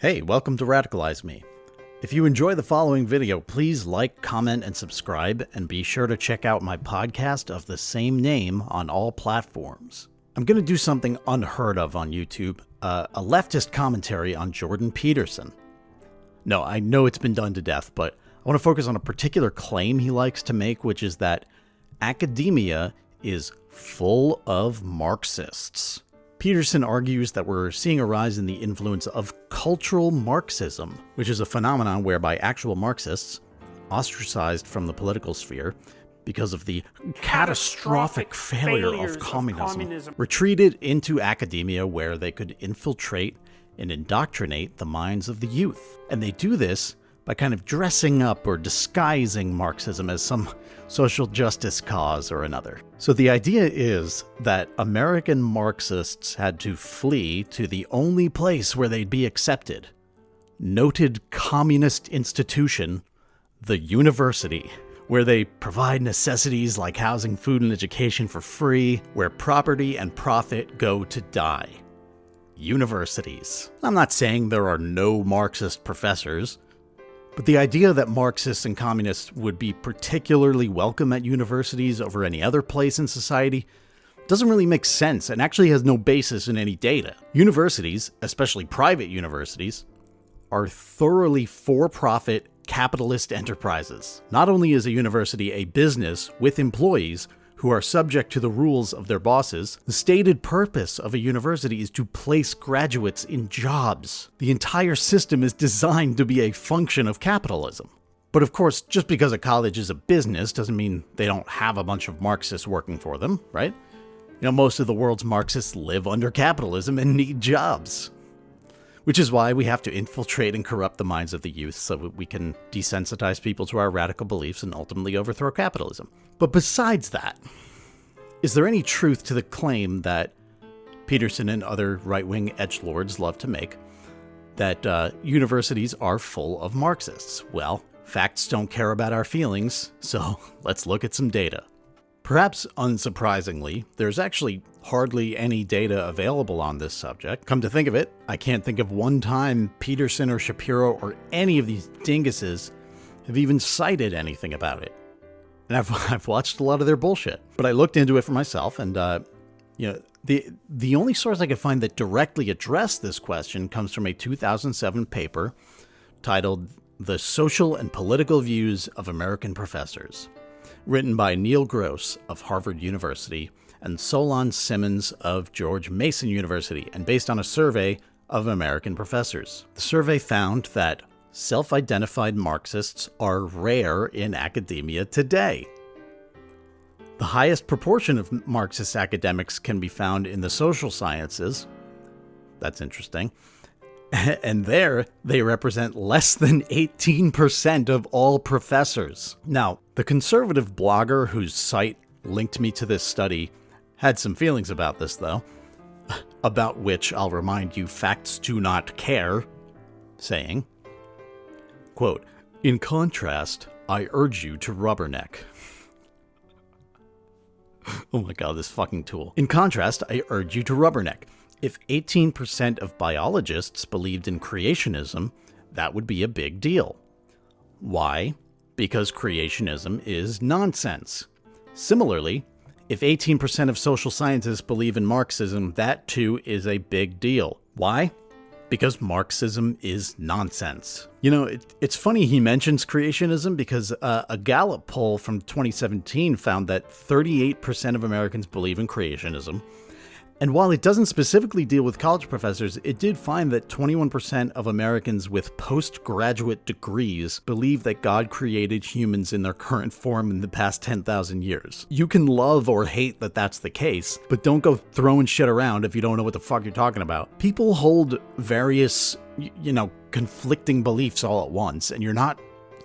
Hey, welcome to Radicalize Me. If you enjoy the following video, please like, comment, and subscribe, and be sure to check out my podcast of the same name on all platforms. I'm going to do something unheard of on YouTube, a leftist commentary on Jordan Peterson. No, I know it's been done to death, but I want to focus on a particular claim he likes to make, which is that academia is full of Marxists. Peterson argues that we're seeing a rise in the influence of cultural Marxism, which is a phenomenon whereby actual Marxists, ostracized from the political sphere because of the catastrophic failure of communism, retreated into academia where they could infiltrate and indoctrinate the minds of the youth. And they do this by kind of dressing up or disguising Marxism as some social justice cause or another. So the idea is that American Marxists had to flee to the only place where they'd be accepted. Noted communist institution, the university, where they provide necessities like housing, food, and education for free, where property and profit go to die. Universities. I'm not saying there are no Marxist professors, but the idea that Marxists and communists would be particularly welcome at universities over any other place in society doesn't really make sense and actually has no basis in any data. Universities, especially private universities, are thoroughly for-profit capitalist enterprises. Not only is a university a business with employees who are subject to the rules of their bosses, the stated purpose of a university is to place graduates in jobs. The entire system is designed to be a function of capitalism. But of course, just because a college is a business doesn't mean they don't have a bunch of Marxists working for them, right? You know, most of the world's Marxists live under capitalism and need jobs. Which is why we have to infiltrate and corrupt the minds of the youth so that we can desensitize people to our radical beliefs and ultimately overthrow capitalism. But besides that, is there any truth to the claim that Peterson and other right-wing edgelords love to make that universities are full of Marxists? Well, facts don't care about our feelings, so let's look at some data. Perhaps unsurprisingly, there's actually hardly any data available on this subject. Come to think of it, I can't think of one time Peterson or Shapiro or any of these dinguses have even cited anything about it. And I've watched a lot of their bullshit. But I looked into it for myself, and the only source I could find that directly addressed this question comes from a 2007 paper titled "The Social and Political Views of American Professors," written by Neil Gross of Harvard University and Solon Simmons of George Mason University, and based on a survey of American professors. The survey found that self-identified Marxists are rare in academia today. The highest proportion of Marxist academics can be found in the social sciences. That's interesting. And there, they represent less than 18% of all professors. Now, the conservative blogger whose site linked me to this study had some feelings about this, though, about which I'll remind you facts do not care, saying, quote, "In contrast, I urge you to rubberneck." Oh my god, this fucking tool. "In contrast, I urge you to rubberneck. If 18% of biologists believed in creationism, that would be a big deal. Why? Because creationism is nonsense. Similarly, if 18% of social scientists believe in Marxism, that too is a big deal. Why? Because Marxism is nonsense." You know, it's funny he mentions creationism because a Gallup poll from 2017 found that 38% of Americans believe in creationism. And while it doesn't specifically deal with college professors, it did find that 21% of Americans with postgraduate degrees believe that God created humans in their current form in the past 10,000 years. You can love or hate that that's the case, but don't go throwing shit around if you don't know what the fuck you're talking about. People hold various, conflicting beliefs all at once, and you're not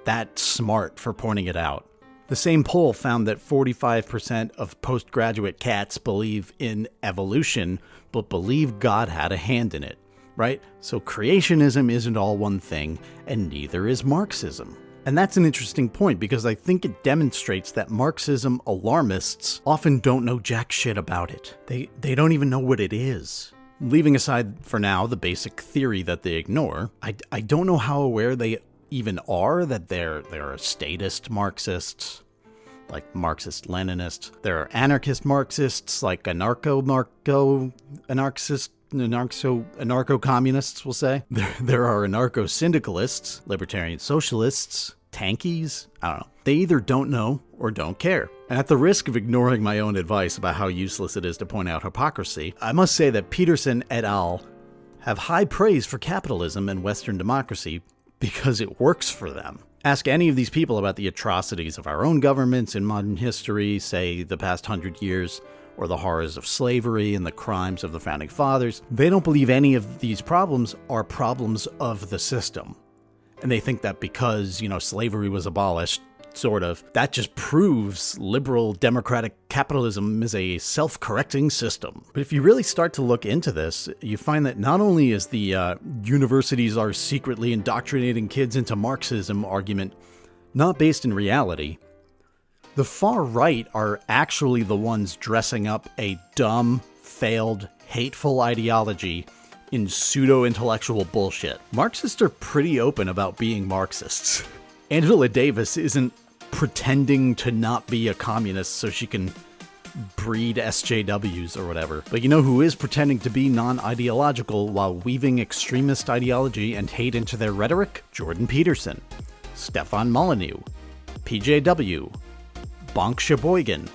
that smart for pointing it out. The same poll found that 45% of postgraduate cats believe in evolution, but believe God had a hand in it, right? So creationism isn't all one thing, and neither is Marxism. And that's an interesting point because I think it demonstrates that Marxism alarmists often don't know jack shit about it. They don't even know what it is. Leaving aside for now the basic theory that they ignore, I don't know how aware they even are that there are statist Marxists, like Marxist-Leninists. There are anarchist Marxists, like anarcho-communists, we'll say. There are anarcho-syndicalists, libertarian socialists, tankies. I don't know. They either don't know or don't care. And at the risk of ignoring my own advice about how useless it is to point out hypocrisy, I must say that Peterson et al. Have high praise for capitalism and Western democracy because it works for them. Ask any of these people about the atrocities of our own governments in modern history, say the past 100 years, or the horrors of slavery and the crimes of the Founding Fathers. They don't believe any of these problems are problems of the system. And they think that because, slavery was abolished, sort of, that just proves liberal democratic capitalism is a self-correcting system. But if you really start to look into this, you find that not only is the universities are secretly indoctrinating kids into Marxism argument not based in reality, the far right are actually the ones dressing up a dumb, failed, hateful ideology in pseudo-intellectual bullshit. Marxists are pretty open about being Marxists. Angela Davis isn't pretending to not be a communist so she can breed SJWs or whatever. But you know who is pretending to be non-ideological while weaving extremist ideology and hate into their rhetoric? Jordan Peterson, Stefan Molyneux, PJW, Bonk Sheboygan.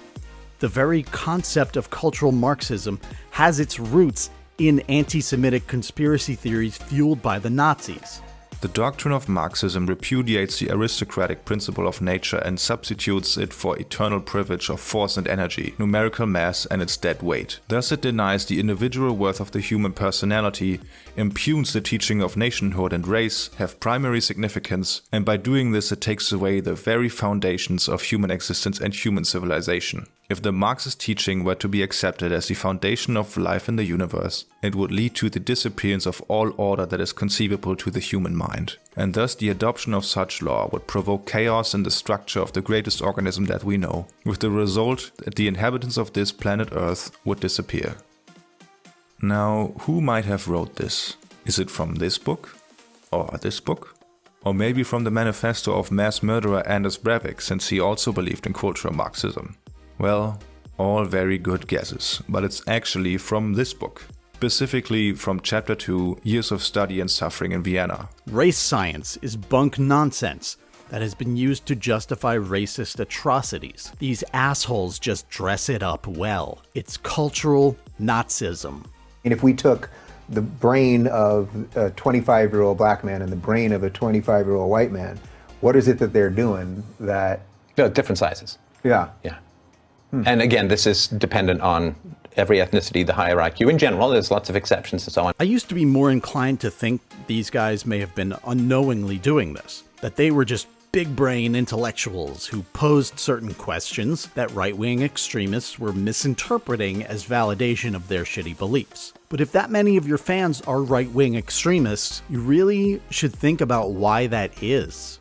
The very concept of cultural Marxism has its roots in anti-Semitic conspiracy theories fueled by the Nazis. The doctrine of Marxism repudiates the aristocratic principle of nature and substitutes it for eternal privilege of force and energy, numerical mass and its dead weight. Thus it denies the individual worth of the human personality, impugns the teaching of nationhood and race have primary significance, and by doing this it takes away the very foundations of human existence and human civilization. If the Marxist teaching were to be accepted as the foundation of life in the universe, it would lead to the disappearance of all order that is conceivable to the human mind. And thus the adoption of such law would provoke chaos in the structure of the greatest organism that we know, with the result that the inhabitants of this planet Earth would disappear. Now, who might have wrote this? Is it from this book? Or this book? Or maybe from the manifesto of mass murderer Anders Breivik, since he also believed in cultural Marxism? Well, all very good guesses, but it's actually from this book. Specifically from Chapter 2, Years of Study and Suffering in Vienna. Race science is bunk nonsense that has been used to justify racist atrocities. These assholes just dress it up well. It's cultural Nazism. And if we took the brain of a 25-year-old black man and the brain of a 25-year-old white man, what is it that they're doing that... Different sizes. Yeah. Yeah. And again, this is dependent on every ethnicity, the hierarchy. In general, there's lots of exceptions and so on. I used to be more inclined to think these guys may have been unknowingly doing this, that they were just big brain intellectuals who posed certain questions that right-wing extremists were misinterpreting as validation of their shitty beliefs. But if that many of your fans are right-wing extremists, you really should think about why that is.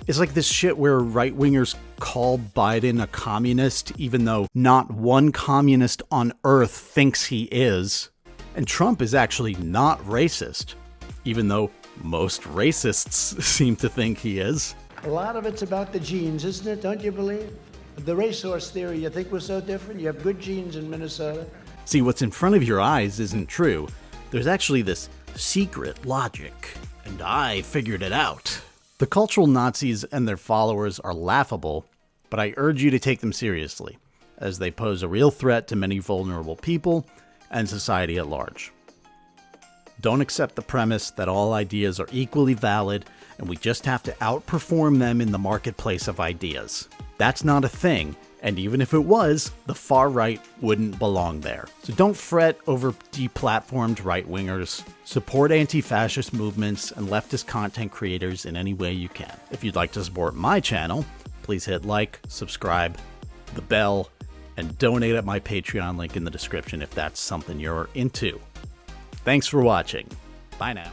It's like this shit where right-wingers call Biden a communist even though not one communist on earth thinks he is. And Trump is actually not racist, even though most racists seem to think he is. A lot of it's about the genes, isn't it? Don't you believe? The racehorse theory, you think we're so different? You have good genes in Minnesota. See, what's in front of your eyes isn't true. There's actually this secret logic, and I figured it out. The cultural Nazis and their followers are laughable, but I urge you to take them seriously, as they pose a real threat to many vulnerable people and society at large. Don't accept the premise that all ideas are equally valid and we just have to outperform them in the marketplace of ideas. That's not a thing, and even if it was, the far right wouldn't belong there. So don't fret over deplatformed right-wingers. Support anti-fascist movements and leftist content creators in any way you can. If you'd like to support my channel, please hit like, subscribe, the bell, and donate at my Patreon link in the description if that's something you're into. Thanks for watching. Bye now.